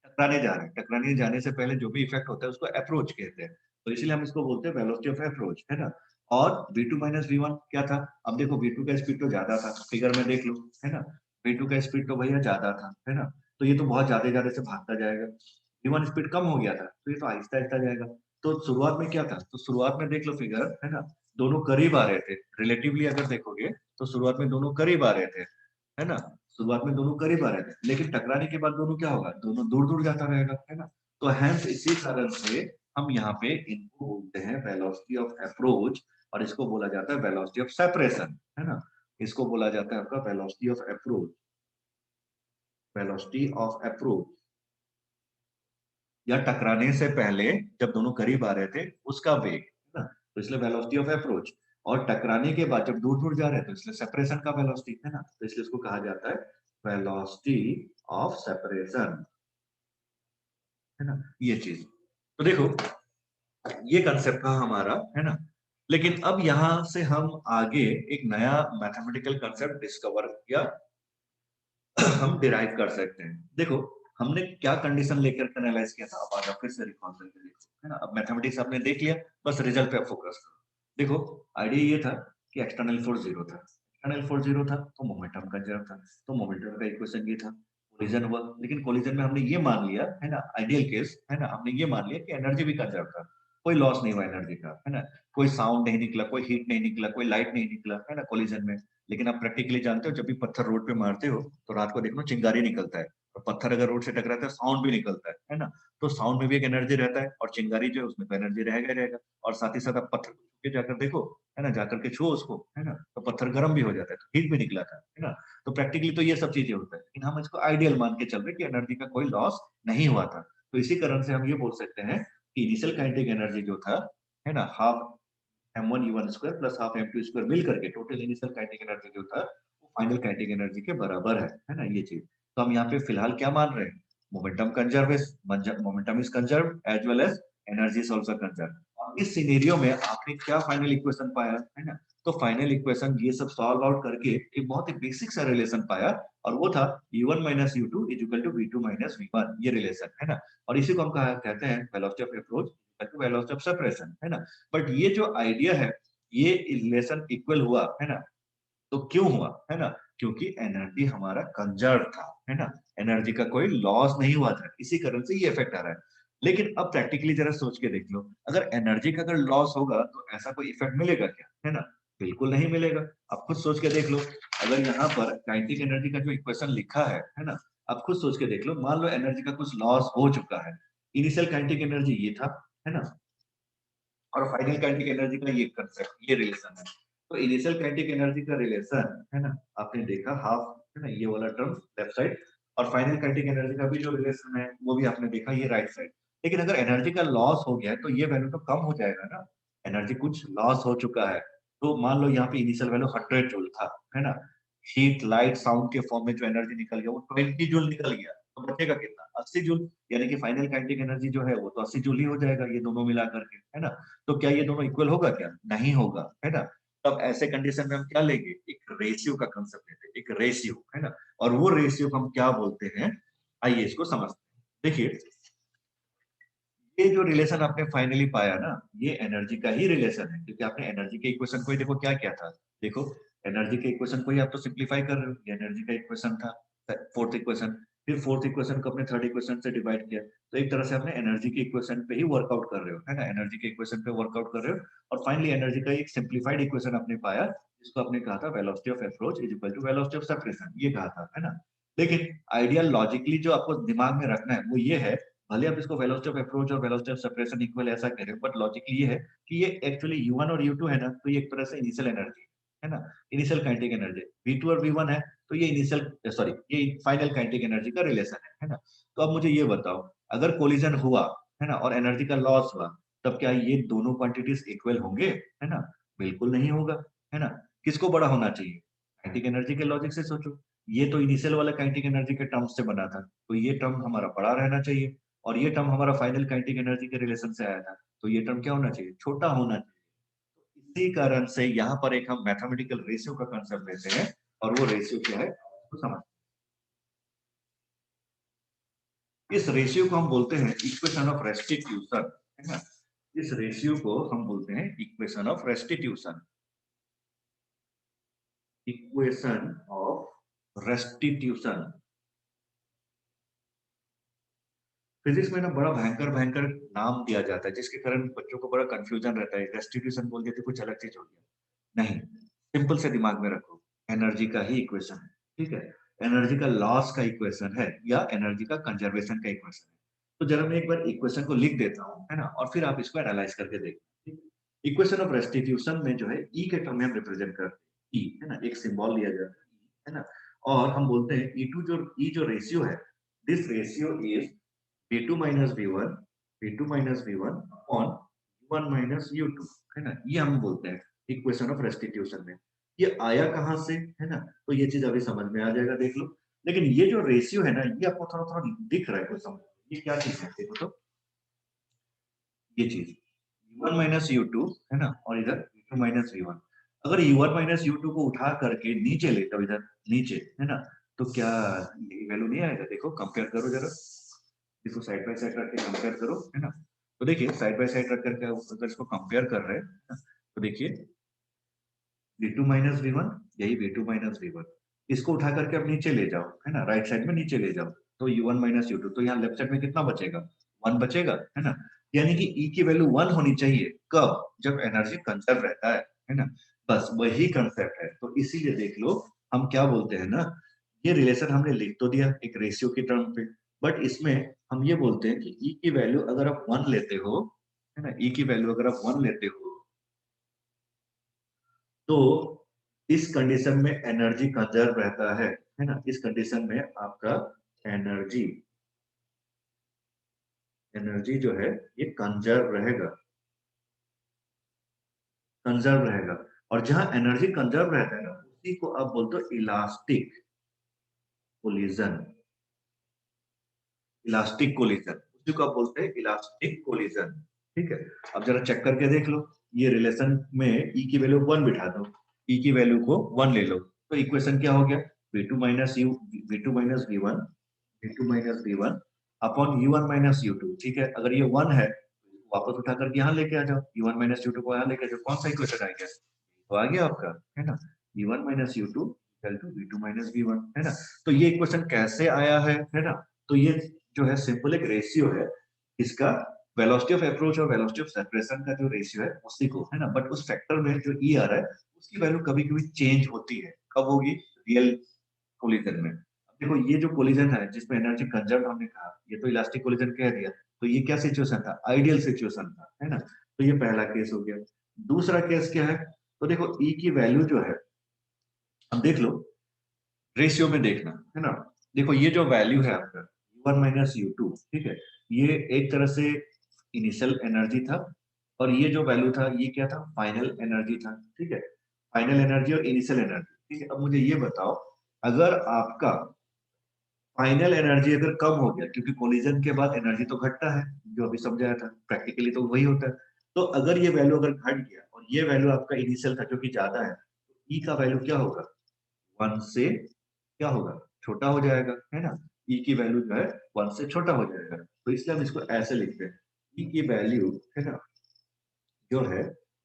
टकराने जा रहे हैं, टकराने जाने से पहले जो भी इफेक्ट होता है उसको अप्रोच कहते हैं। तो इसलिए हम इसको बोलते हैं वेलोसिटी ऑफ अप्रोच, है ना। और v2 माइनस v1 क्या था? अब देखो v2 का स्पीड तो ज्यादा था, फिगर में देख लो, है ना। v2 का स्पीड तो भैया ज्यादा था, है ना। तो ये तो बहुत ज्यादा ज्यादा से भागता जाएगा। v1 स्पीड कम हो गया था, तो ये तो आहिस्ता आहिस्ता जाएगा। तो शुरुआत में क्या था? तो शुरुआत में देख लो फिगर, है ना, दोनों करीब आ रहे थे। रिलेटिवली अगर देखोगे तो शुरुआत में दोनों करीब आ रहे थे, है ना। शुरुआत में दोनों करीब आ रहे थे, लेकिन टकराने के बाद दोनों क्या होगा? दोनों दूर दूर जाता रहेगा, है ना। तो हैंस इसी कारण से हम यहाँ पे इनको बोलते हैं वेलोसिटी ऑफ अप्रोच, और इसको बोला जाता है वेलोसिटी ऑफ सेपरेशन, है ना। इसको बोला जाता है आपका velocity of approach, velocity of approach, या टकराने से पहले जब दोनों करीब आ रहे थे उसका वेग, है ना। तो इसलिए वेलोसिटी ऑफ अप्रोच। और टकराने के बाद जब दूर दूर जा रहे हैं तो इसलिए सेपरेशन का वेलोसिटी, है ना। तो इसलिए इसको कहा जाता है वेलोसिटी ऑफ सेपरेशन, है ना, ये चीज। तो देखो ये कंसेप्ट था हमारा, है ना। लेकिन अब यहां से हम आगे एक नया मैथमेटिकल कंसेप्ट डिस्कवर किया, हम डिराइव कर सकते हैं। देखो हमने क्या कंडीशन लेकर के एनालाइज किया था, अब आप फिर से रिकॉल करके देखो, है ना। अब मैथमेटिक्स आपने देख लिया, बस रिजल्ट पे फोकस करो। देखो आइडिया ये था कि एक्सटर्नल फोर्स जीरो था, एक्सटर्नल फोर्स जीरो था तो मोमेंटम कंजर्व था। तो मोमेंटम का इक्वेशन ये था। कोलिजन हुआ, लेकिन कोलिजन में हमने ये मान लिया, है ना, आइडियल केस, है ना, हमने ये मान लिया कि एनर्जी भी कंजर्व था, कोई लॉस नहीं हुआ एनर्जी का, है ना। कोई साउंड नहीं निकला, कोई हीट नहीं निकला, कोई लाइट नहीं निकला, है ना, कोलिजन में। लेकिन आप प्रैक्टिकली जानते हो, जब भी पत्थर रोड पे मारते हो तो रात को देखो चिंगारी निकलता है, और पत्थर अगर रोड से टकराता है साउंड भी निकलता है ना। तो साउंड में भी एक एनर्जी रहता है, और चिंगारी जो है उसमें तो एनर्जी रहेगा ही रहेगा। और साथ ही साथ आप पत्थर को छू के जाकर देखो, है ना, जाकर के छुओ उसको, है ना, तो पत्थर गर्म भी हो जाता है, तो हीट भी निकला था, है ना। तो प्रैक्टिकली तो ये सब चीजें होता है, लेकिन हम इसको आइडियल मान के चल रहे कि एनर्जी का कोई लॉस नहीं हुआ था। तो इसी कारण से हम ये बोल सकते हैं कि इनिशियल काइनेटिक एनर्जी जो था, है ना, half m1 u1 square plus half m2 square मिल करके टोटल इनिशियल काइनेटिक एनर्जी जो था वो फाइनल काइनेटिक एनर्जी के बराबर है ना, ये चीज। तो हम यहाँ पे फिलहाल क्या मान रहे हैं? मोमेंटम कंजर्व है, momentum is conserve as well as energy is also conserve. और इस सिनेरियो में आपने क्या फाइनल इक्वेशन पाया, है ना? तो फाइनल इक्वेशन ये सब सॉल्व आउट करके एक बहुत ही बेसिक सा रिलेशन पाया, और वो था u1 minus u2 is equal to v2 minus v1, ये रिलेशन, है ना। और इसी को हम कहते हैं velocity of approach velocity of separation, है ना। बट ये जो आइडिया है, ये रिलेशन इक्वल हुआ, है ना। तो क्यों हुआ, है ना? क्योंकि एनर्जी हमारा कंजर्व था, है ना। एनर्जी का कोई लॉस नहीं हुआ था, इसी कारण से ये इफेक्ट आ रहा है। लेकिन अब प्रैक्टिकली जरा सोच के देख लो, अगर एनर्जी का अगर लॉस होगा तो ऐसा कोई इफेक्ट मिलेगा क्या, है ना? बिल्कुल नहीं मिलेगा। आप खुद सोच के देख लो, अगर यहाँ पर काइनेटिक एनर्जी का जो इक्वेशन लिखा है ना, आप खुद सोच के देख लो, मान लो एनर्जी का कुछ लॉस हो चुका है। इनिशियल काइनेटिक एनर्जी ये था, है ना, और फाइनल काइनेटिक एनर्जी का ये कंसेप्ट, ये रिलेशन है। तो इनिशियल काइनेटिक एनर्जी का रिलेशन, है ना, आपने देखा हाफ, है ना, ये वाला टर्म लेफ्ट साइड, और फाइनल काइनेटिक एनर्जी का भी जो रिलेशन है वो भी आपने देखा, ये राइट साइड। लेकिन अगर एनर्जी का लॉस हो गया है तो ये वैल्यू तो कम हो जाएगा ना। एनर्जी कुछ लॉस हो चुका है, तो मान लो यहाँ पे इनिशियल वैल्यू 100 जूल था, है ना। हीट लाइट साउंड के फॉर्म में जो एनर्जी निकल गया वो 20 जूल निकल गया, तो बचेगा कितना? 80 जूल। यानी कि फाइनल काइनेटिक एनर्जी जो है वो तो 80 जूल ही हो जाएगा, ये दोनों मिला करके, है ना। तो क्या ये दोनों इक्वल होगा? क्या नहीं होगा, है ना। तब ऐसे कंडीशन में हम क्या लेंगे? एक रेशियो का कंसेप्ट लेते हैं, एक रेशियो, है ना। और वो रेशियो को हम क्या बोलते हैं, आइए इसको समझते हैं। देखिए ये जो रिलेशन आपने फाइनली पाया ना, ये एनर्जी का ही रिलेशन है, क्योंकि आपने एनर्जी के इक्वेशन को ही देखो क्या क्या था। देखो एनर्जी के इक्वेशन को ही आप तो सिंप्लीफाई कर रहे हो, ये एनर्जी का इक्वेशन था, फोर्थ इक्वेशन। फिर फोर्थ इक्वेशन को अपने थर्ड इक्वेशन से डिवाइड किया, तो एक तरह से आपने एनर्जी के इक्वेशन पे ही वर्कआउट कर रहे हो, है ना, एनर्जी के इक्वेशन पे वर्कआउट कर रहे हो। और फाइनली एनर्जी का एक सिंप्लीफाइड इक्वेशन आपने पाया, जिसको आपने कहा था velocity of approach is equal to velocity of separation, ये कहा था, है ना। लेकिन आइडियल लॉजिकली जो आपको दिमाग में रखना है वो ये है, भले आप इसको वेलोसिटी ऑफ अप्रोच और वेलोसिटी ऑफ सेपरेशन इक्वल ऐसा कह रहे हो, बट लॉजिकली ये है कि ये एक्चुअली u1 और u2 है ना, तो ये एक तरह से इनिशियल एनर्जी है ना, इनिशियल काइनेटिक एनर्जी। v2 और v1 है, तो ये इनिशियल सॉरी ये फाइनल काइनेटिक एनर्जी का रिलेशन है ना। तो अब मुझे ये बताओ, अगर कोलिजन हुआ, है ना, और एनर्जी का लॉस हुआ, तब क्या ये दोनों क्वांटिटीज इक्वल होंगे, है ना? बिल्कुल नहीं होगा, है ना? किसको बड़ा होना चाहिए? काइनेटिक एनर्जी के लॉजिक से सोचो। ये तो इनिशियल वाला काइनेटिक एनर्जी के टर्म्स से बना था, तो ये टर्म हमारा बड़ा रहना चाहिए और ये टर्म हमारा फाइनल काइनेटिक एनर्जी के रिलेशन से आया था, तो ये टर्म क्या होना चाहिए? छोटा होना चाहिए। इसी कारण से यहाँ पर एक हम मैथमेटिकल रेशियो का कंसेप्ट लेते हैं और वो रेशियो क्या है तो समझ। इस रेशियो को हम बोलते हैं इक्वेशन ऑफ रेस्टिट्यूशन, है ना? इस रेशियो को हम बोलते हैं equation of restitution, equation of restitution. Physics में ना बड़ा भयंकर भयंकर नाम दिया जाता है जिसके कारण बच्चों को बड़ा कंफ्यूजन रहता है। रेस्टिट्यूशन बोल दिया तो कुछ अलग चीज हो गया, नहीं, सिंपल से दिमाग में रखो, एनर्जी का ही इक्वेशन है, ठीक है? एनर्जी का लॉस का इक्वेशन है या एनर्जी का कंजर्वेशन का इक्वेशन है। तो जरा मैं एक बार इक्वेशन को लिख देता हूँ, है ना? और फिर आप इसको एनालाइज करके देखिए। इक्वेशन ऑफ रेस्टिट्यूशन में जो है ई के टर्म में हम रिप्रेजेंट करते हैं, ई, है ना? एक सिंबल लिया जाता है ना? और हम बोलते हैं ई जो रेशियो है, this ratio is v2 minus v1, v2 minus v1 upon u1 minus u2, है ना? ये हम बोलते हैं इक्वेशन ऑफ रेस्टिट्यूशन में। ये आया कहाँ से, है ना? तो ये चीज अभी समझ में आ जाएगा, देख लो। लेकिन ये जो रेशियो है ना, ये आपको थोड़ा थोड़ा दिख रहा है कुछ समझ, ये क्या चीज है देखो तो, ये चीज u1 minus u2, है ना? और इधर v2 minus v1। अगर u1 minus u2 को उठा करके नीचे लेता इधर नीचे, है ना? तो क्या ये वैल्यू नहीं आएगा? देखो कंपेयर करो जरा, इसको साइड बाय साइड रख के कंपेयर करो, है ना? तो देखिए साइड बाय साइड रख करके अगर इसको कंपेयर कर रहे हैं तो देखिए v2 माइनस v1, यही v2 माइनस v1, इसको उठा करके अब नीचे ले जाओ, है ना? राइट साइड में नीचे ले जाओ, तो u1 माइनस u2, तो यहाँ लेफ्ट साइड में कितना बचेगा? 1 बचेगा, है ना? यानी कि e की वैल्यू 1 होनी चाहिए, कब? जब एनर्जी कंजर्व रहता है ना? बस वही कंसेप्ट है। तो इसीलिए देख लो, हम क्या बोलते हैं ना, ये रिलेशन हमने लिख तो दिया एक रेशियो की टर्म पे, बट इसमें हम ये बोलते हैं कि e की वैल्यू अगर आप 1 लेते हो, है ना? e की वैल्यू अगर आप 1 लेते हो, तो इस कंडीशन में एनर्जी कंजर्व रहता है ना? इस कंडीशन में आपका एनर्जी एनर्जी जो है ये कंजर्व रहेगा। और जहां एनर्जी कंजर्व रहता है ना, उसी को आप बोलते हो इलास्टिक कोलिजन, इलास्टिक कोलिजन, उसी को आप बोलते हैं इलास्टिक कोलिजन, ठीक है? अब जरा चेक करके देख लो, ये रिलेशन में ई की वैल्यू 1 बिठा दो, ई की वैल्यू को 1 ले लो, तो इक्वेशन क्या हो गया? v2 minus you v2 minus v1, v2 minus v1 upon u1 minus u2, ठीक है? अगर ये 1 है तो वापस उठा करके यहाँ लेके आ जाओ, u1 माइनस u2 को यहाँ लेके आ जाओ, कौन सा इक्वेशन आ गया? तो आ गया आपका, है ना? u1 minus u2 equal to v2 minus v1, है ना? तो ये इक्वेशन कैसे आया है ना? तो ये जो है सिंपल एक रेशियो है, इसका वेलोसिटी ऑफ अप्रोच और वेलोसिटी ऑफ सेपरेशन का जो रेशियो है उसी को, है ना? बट उस फैक्टर में जो ई आ रहा है उसकी वैल्यू कभी कभी चेंज होती है, कब होगी? रियल कोलिजन में। अब देखो ये जो कोलिजन है जिसमें एनर्जी कंजर्व हमने कहा, ये तो इलास्टिक कोलिजन कह दिया, तो ये क्या सिचुएशन था? आइडियल सिचुएशन था, है ना? तो ये पहला केस हो गया। दूसरा केस क्या है? तो देखो ई की वैल्यू जो है, अब देख लो रेशियो में देखना, है ना? देखो ये जो वैल्यू है आपका u1 माइनस u2, ठीक है? ये एक तरह से इनिशियल एनर्जी था और ये जो वैल्यू था ये क्या था? फाइनल एनर्जी था, ठीक है? फाइनल एनर्जी और इनिशियल एनर्जी, ठीक है? अब मुझे ये बताओ, अगर आपका फाइनल एनर्जी अगर कम हो गया, क्योंकि कोलिजन के बाद एनर्जी तो घटता है, जो अभी समझाया था प्रैक्टिकली तो वही होता है, तो अगर ये वैल्यू अगर घट गया और ये वैल्यू आपका इनिशियल था जो कि ज्यादा है, ई का वैल्यू क्या होगा? 1 से क्या होगा? छोटा हो जाएगा, है ना? ई की वैल्यू जो है 1 से छोटा हो जाएगा, तो इसलिए हम इसको ऐसे लिखते हैं, ई की वैल्यू, है ना, जो है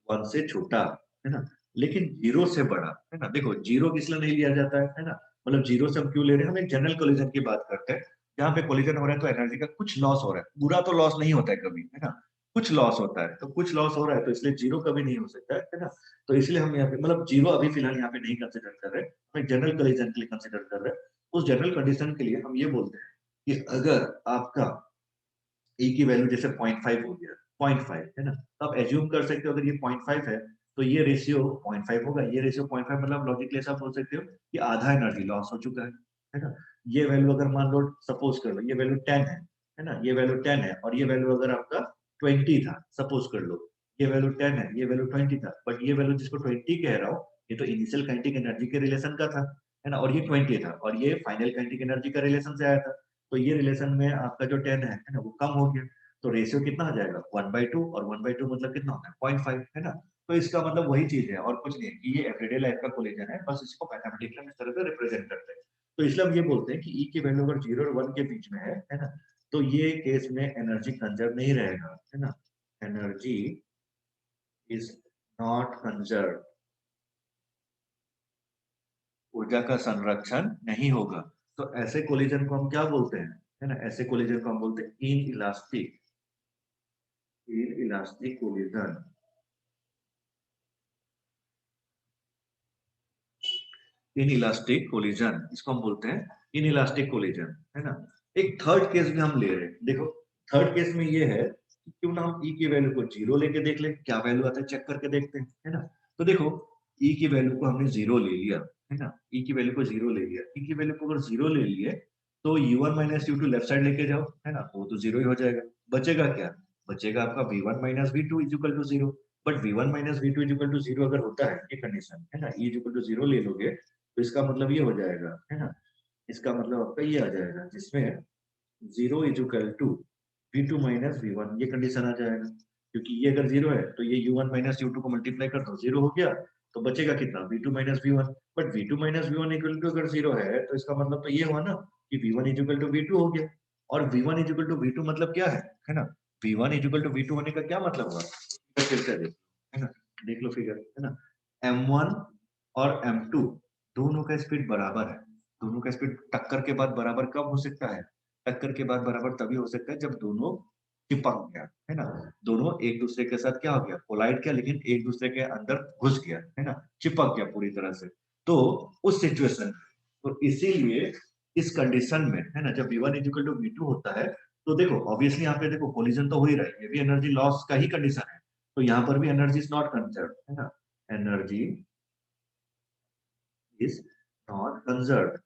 1 से छोटा, है ना, लेकिन 0 से बड़ा, है ना? देखो 0 किस लिए नहीं लिया जाता है ना? मतलब 0 से हम क्यों ले रहे हैं? हम एक जनरल कोलिजन की बात करते हैं, जहाँ पे कोलिजन हो रहा है तो एनर्जी का कुछ लॉस हो रहा है, पूरा तो लॉस नहीं होता है कभी, है ना? कुछ लॉस होता है, तो कुछ लॉस हो रहा है तो इसलिए 0 कभी नहीं हो सकता है ना? तो इसलिए हम यहाँ पे मतलब 0 अभी फिलहाल यहाँ पे नहीं कंसिडर कर रहे, हम एक जनरल कोलिजन के लिए कंसिडर कर रहे हैं। उस जनरल कंडीशन के लिए हम ये बोलते हैं कि अगर आपका ए की वैल्यू जैसे 0.5 हो गया, 0.5, है ना? तो आप एज्यूम कर सकते हो अगर ये 0.5 है तो ये रेशियो 0.5 होगा, ये रेशियो 0.5 मतलब लॉजिकली ऐसा बोल सकते हो कि आधा एनर्जी लॉस हो चुका है ना? ये वैल्यू अगर मान लो सपोज कर लो ये वैल्यू 10 है ना? ये वैल्यू 10 है और ये वैल्यू अगर आपका 20 था, सपोज कर लो ये वैल्यू 10 है, ये वैल्यू 20 था, बट ये वैल्यू जिसको 20 कह रहा हूँ ये तो इनिशियल काइनेटिक एनर्जी के रिलेशन का था, है ना, और ये 20 था और ये फाइनल काइनेटिक एनर्जी का रिलेशन से आया था। तो ये रिलेशन में आपका जो 10 है ना, वो कम हो गया। तो रेशियो कितना आ जाएगा 1/2, और 1/2 मतलब कितना होता है 0.5, है ना। तो इसका मतलब वही चीज है और कुछ नहीं है कि ये एवरीडे लाइफ का कोलिजन है, बस इसको मैथमेटिकली इस तरह से रिप्रेजेंट करते हैं। तो इसलिए हम ये बोलते हैं कि ई की वैल्यू अगर 0 और 1 के बीच में है ना, तो ये केस में एनर्जी कंजर्व नहीं रहेगा, है ना। एनर्जी इज नॉट कंजर्व, ऊर्जा का संरक्षण नहीं होगा। तो ऐसे कोलिजन को हम क्या बोलते हैं, है ना, ऐसे कोलिजन को हम बोलते हैं in elastic collision. In elastic collision इसको हम बोलते हैं इन इलास्टिक कोलिजन, है ना। एक थर्ड केस भी हम ले रहे हैं, देखो थर्ड केस में ये है कि क्यों ना हम ई की वैल्यू को 0 लेके देख ले, क्या वैल्यू आता है चेक करके देखते हैं, है ना। तो देखो ई की वैल्यू को हमने 0 ले लिया, है ना, ई की वैल्यू को 0 ले लिया, ई की वैल्यू को अगर 0 ले लिए तो u1 minus u2 left side लेके जाओ, है ना, वो तो 0 ही हो जाएगा। बचेगा क्या, बचेगा आपका v1 minus v2 is equal to 0। But v1 minus v2 is equal to 0 अगर होता है ये कंडीशन, है ना, e इज इक्वल टू 0 ले लोगे तो इसका मतलब ये हो जाएगा, है ना, इसका मतलब आपका ये आ जाएगा जिसमें 0 is equal to v2 minus v1, ये कंडीशन आ जाएगा। क्योंकि ये अगर 0 है तो ये u1 माइनस u2 को मल्टीप्लाई कर दो, 0 हो गया, तो बचेगा कितना v2 minus v1। But v2 minus v1 equal to अगर 0 है तो इसका मतलब तो ये हुआ ना कि v1 is equal to v2 हो गया। और v1 is equal to v2 मतलब क्या है ना, v1 is equal to v2 होने का क्या मतलब हुआ, फिर से देख, है ना, देख लो फिगर, है ना। m1 और m2 दोनों का स्पीड बराबर है, दोनों का स्पीड टक्कर के बाद बराबर कब हो सकता है, टक्कर के बाद बराबर तभी हो सकता है जब दोनों चिपक गया, है ना, दोनों एक दूसरे के साथ क्या हो गया कोलाइड किया, लेकिन एक दूसरे के अंदर घुस गया, है ना, चिपक गया पूरी तरह से। तो उस सिचुएशन, तो इसीलिए इस कंडीशन में, है ना, जब v1 इक्वल टू v2 होता है तो देखो ऑब्वियसली यहाँ पे देखो कोलिजन तो हो ही रहा है, ये भी एनर्जी लॉस का ही कंडीशन है। तो यहाँ पर भी एनर्जी इज नॉट कंजर्व, है ना, energy is not conserve,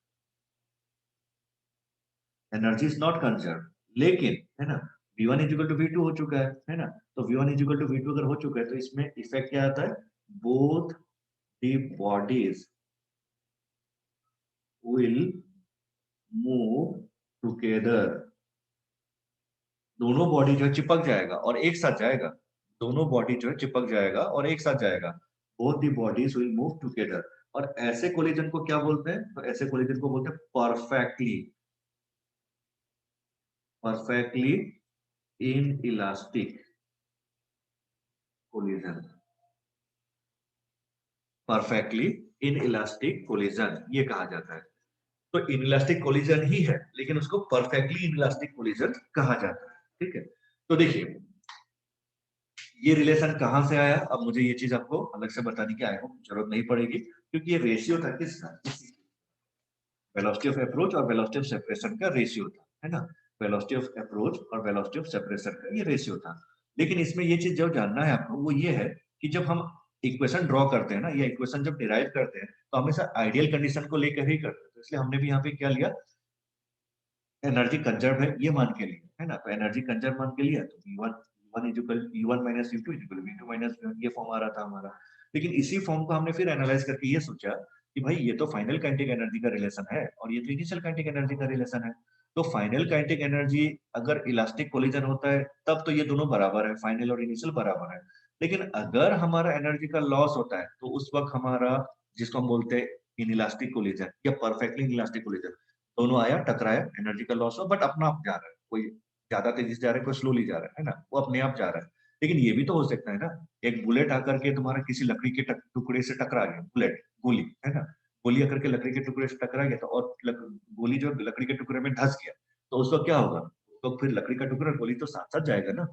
energy is not conserve. लेकिन, है ना, v1 इक्वल टू v2 हो चुका है ना, तो v1 इक्वल टू v2 अगर हो चुका है तो इसमें इफेक्ट क्या आता है, both the bodies will move together, दोनों बॉडी जो है चिपक जाएगा और एक साथ जाएगा, दोनों बॉडी जो है चिपक जाएगा और एक साथ जाएगा, both the bodies will move together. और ऐसे कोलिजन को क्या बोलते हैं, तो ऐसे कोलिजन को बोलते हैं perfectly, perfectly in elastic collision, perfectly in elastic collision ये कहा जाता है। तो इनइलास्टिक कोलिजन ही है लेकिन उसको परफेक्टली इनइलास्टिक कोलिजन कहा जाता है, ठीक है। तो देखिए ये रिलेशन कहां से आया, अब मुझे ये चीज आपको अलग से बताने की आया हूँ जरूरत नहीं पड़ेगी, क्योंकि ये रेशियो था किसका, वेलोसिटी ऑफ अप्रोच और वेलोसिटी ऑफ सेपरेशन का रेशियो था, है ना, वेलोसिटी ऑफ अप्रोच और वेलोसिटी ऑफ सेपरेशन का ये रेशियो था। लेकिन इसमें ये चीज जो जानना है आपको वो ये है कि जब हम इक्वेशन ड्रॉ करते हैं ना, या इक्वेशन जब डिराइव करते हैं तो हमेशा आइडियल कंडीशन को लेकर ही करते हैं। तो इसलिए हमने भी यहाँ पे क्या लिया, एनर्जी कंजर्व है ये मान के लिए, है ना, तो एनर्जी कंजर्व मान के लिया तो v1 equal v1 minus u2 equal v2 minus v1 ये फॉर्म आ रहा था हमारा। लेकिन इसी फॉर्म को हमने फिर एनालाइज करके ये सोचा कि भाई ये तो फाइनल काइनेटिक एनर्जी का रिलेशन है और ये तो इनिशियल काइनेटिक एनर्जी का रिलेशन है। तो फाइनल काइनेटिक एनर्जी अगर इलास्टिक कोलिजन होता है तब तो ये दोनों बराबर है, फाइनल और इनिशियल बराबर है। लेकिन अगर हमारा एनर्जी का लॉस होता है तो उस वक्त हमारा, जिसको हम बोलते हैं इनइलास्टिक कोलिजन या परफेक्टली इनइलास्टिक कोलिजन, दोनों आया टकराया, एनर्जी का लॉस हो, बट अपना आप जा रहा है, कोई ज्यादा तेजी से जा रहा है, कोई स्लोली जा रहा है ना, वो अपने आप जा रहा है। लेकिन ये भी तो हो सकता है ना, एक बुलेट आकर के तुम्हारा किसी लकड़ी के टुकड़े से टकरा गया, बुलेट गोली, है ना, गोली आकर के लकड़ी के टुकड़े से टकरा गया तो और गोली जो लकड़ी के टुकड़े में धस गया, तो उस वक्त क्या होगा, तो फिर लकड़ी का टुकड़ा गोली तो साथ साथ जाएगा ना।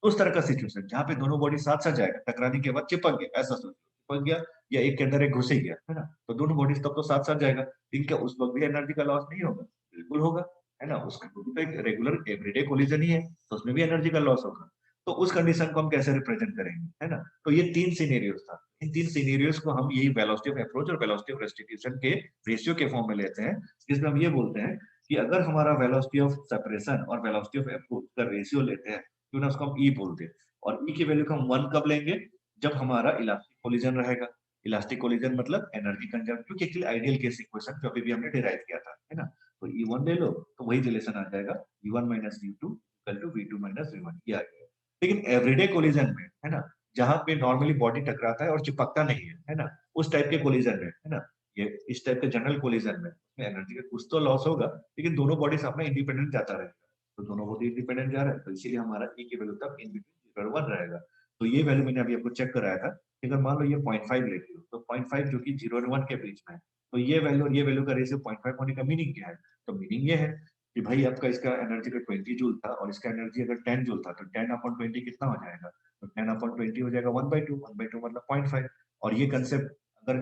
उस तरह का सिचुएशन जहाँ पे दोनों बॉडी साथ साथ जाएगा, टकराने के बाद चिपक गया, ऐसा सोचो चिपक गया या एक के अंदर एक घुस ही गया, है ना, तो दोनों बॉडीज तब तो साथ साथ जाएगा। इनका उस वक्त भी एनर्जी का लॉस नहीं होगा, बिल्कुल होगा, है ना, उसका भी तो एक रेगुलर एवरीडे कोलिजन ही है, तो उसमें भी एनर्जी का लॉस होगा। तो उस कंडीशन को हम कैसे रिप्रेजेंट करेंगे, है ना। तो ये तीन सिनेरियोस था, इन तीन सिनेरियोस को हम यही वेलोसिटी ऑफ अप्रोच और वेलोसिटी ऑफ रेस्टिट्यूशन के रेशियो के फॉर्म में लेते हैं, जिसमें हम ये बोलते हैं कि अगर हमारा वेलोसिटी ऑफ सेपरेशन और वेलोसिटी ऑफ अप्रोच का रेशियो लेते हैं क्यों ना उसको हम ई बोलते हैं। और ई की वैल्यू को हम 1 कब लेंगे, जब हमारा इलास्टिक कोलिजन रहेगा। इलास्टिक कोलिजन मतलब एनर्जी कंजर्व, क्योंकि एक्चुअली आइडियल केस इक्वेशन जो अभी भी हमने डिराइव किया था, है ना। तो E1 ले लो तो वही रिलेशन आ जाएगा, V1 minus V2 equal to V2 minus V1, ये आ गया। लेकिन एवरीडे कोलिजन में, है ना, जहाँ पे नॉर्मली बॉडी टकराता है और चिपकता नहीं है ना, उस टाइप के कोलिजन में, है ना, ये इस टाइप के जनरल कोलिजन में एनर्जी का कुछ तो लॉस होगा, लेकिन दोनों बॉडीज अपना इंडिपेंडेंट जाता रहेगा। तो दोनों बॉडी इंडिपेंडेंट जा रहा है, तो इसीलिए हमारा ई की वैल्यू तब इन बिटवीन 0 और 1 रहेगा। तो ये वैल्यू मैंने अभी आपको चेक कराया था कि अगर मान लो ये 0.5 लेती हो, तो 0.5 जो कि 0 और 1 के बीच में है, तो ये वैल्यू और ये वैल्यू का रेशियो 0.5 होने का मीनिंग क्या है? तो मीनिंग ये है कि भाई आपका इसका एनर्जी का 20 जूल था और इसका एनर्जी अगर 10 जूल था, तो 10/20 कितना हो जाएगा? तो 10/20 हो जाएगा 1/2, 1/2 मतलब 0.5। और ये कंसेप्ट अगर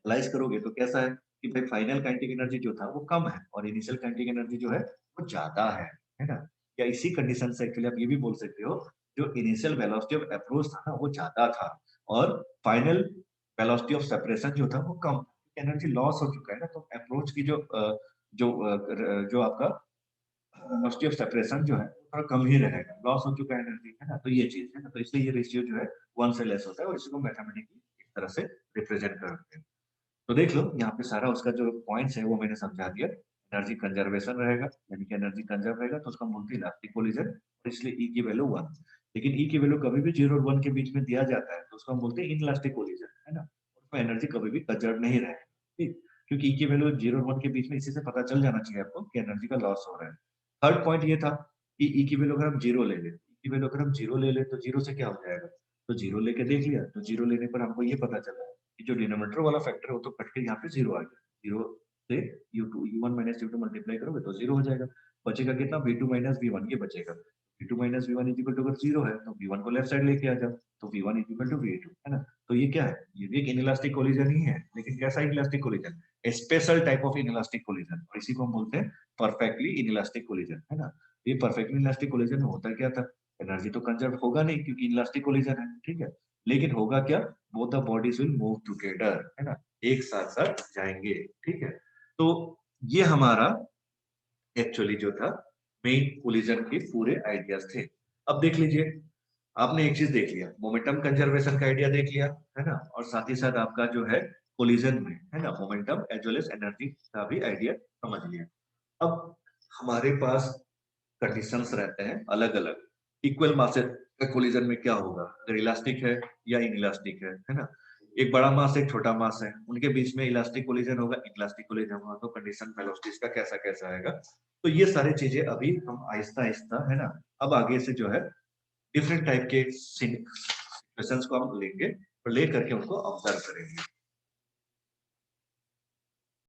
एनालाइज करोगे तो कैसा है कि भाई फाइनल काइनेटिक एनर्जी जो था वो कम है और इनिशियल काइनेटिक एनर्जी जो है वो ज्यादा है ना। या इसी कंडीशन से एक्चुअली आप ये भी बोल सकते हो, जो इनिशियल वेलोसिटी ऑफ अप्रोच था ना वो ज्यादा था और फाइनल वेलोसिटी ऑफ सेपरेशन जो था वो कम। एनर्जी लॉस हो चुका है ना, तो अप्रोच की जो आपका वेलोसिटी ऑफ सेपरेशन जो है थोड़ा कम ही रहेगा, लॉस हो चुका है एनर्जी, है ना। तो ये चीज है ना, तो इसलिए ये रेशियो जो है 1 से लेस होता है और इसको मैथमेटिकली इस तरह से रिप्रेजेंट करते हैं। तो देख लो यहाँ पे सारा उसका जो पॉइंट्स है वो मैंने समझा दिया। एनर्जी कंजर्वेशन रहेगा, यानी कि एनर्जी कंजर्व रहेगा तो उसका बोलते हैं इलास्टिक कोलिजन, और इसलिए ई की वैल्यू 1। लेकिन ई की वैल्यू कभी भी 0 और 1 के बीच में दिया जाता है तो उसको हम बोलते हैं इनइलास्टिक कोलिजन, है ना। उसमें एनर्जी कभी भी कंजर्व नहीं रहेगी, ठीक, क्योंकि ई की वैल्यू 0 और 1 के बीच में इसी से पता चल जाना चाहिए आपको कि एनर्जी का लॉस हो रहा है। थर्ड पॉइंट ये था कि ई की वैल्यू अगर हम 0 ले लें, ई की वैल्यू अगर हम 0 ले लें तो 0 से क्या हो जाएगा? तो 0 लेके देख लिया, तो 0 लेने पर हमको ये पता चला कि जो डिनोमिनेटर वाला फैक्टर है वो तो कट के यहाँ पे 0 आ गया। 0 से U1 माइनस U2 मल्टीप्लाई करोगे तो 0 हो जाएगा। बचेगा कितना? V2 माइनस V1 ये बचेगा। V2 minus V1 is equal to अगर 0 है तो V1 को लेफ्ट साइड लेके आ जाओ, तो V1 is equal to V2, है ना। तो ये क्या है? ये भी एक इनइलास्टिक कोलिजन ही है, लेकिन कैसा inelastic collision? Special type of inelastic collision, और इसी को हम बोलते हैं परफेक्टली इनइलास्टिक कोलिजन, है ना। ये परफेक्टली इनइलास्टिक कोलिजन में होता क्या था? एनर्जी तो कंजर्व होगा नहीं क्योंकि इनइलास्टिक कोलिजन है, ठीक है। लेकिन होगा क्या? Both the bodies will move together, है ना, एक साथ साथ जाएंगे, ठीक है। तो ये हमारा एक्चुअली जो था मेन कोलिजन के पूरे आइडियाज थे। अब देख लीजिए, आपने एक चीज देख लिया, मोमेंटम कंजर्वेशन का आइडिया देख लिया, है ना, और साथ ही साथ आपका जो है कोलिजन में, है ना, momentum as well as energy का भी आइडिया समझ लिया। अब हमारे पास कंडीशंस रहते हैं अलग अलग। इक्वल मासेस का कोलिजन में क्या होगा, अगर इलास्टिक है या इनइलास्टिक है ना। एक बड़ा मास एक छोटा मास है, उनके बीच में इलास्टिक कोलिजन होगा इनइलास्टिक कोलिजन होगा, तो कंडीशन वेलोसिटीज का कैसा कैसा आएगा। तो ये सारी चीजें अभी हम आहिस्ता आहिस्ता, है ना, अब आगे से जो है डिफरेंट टाइप के सिचुएशंस को हम लेंगे और ले करके उनको ऑब्जर्व करेंगे।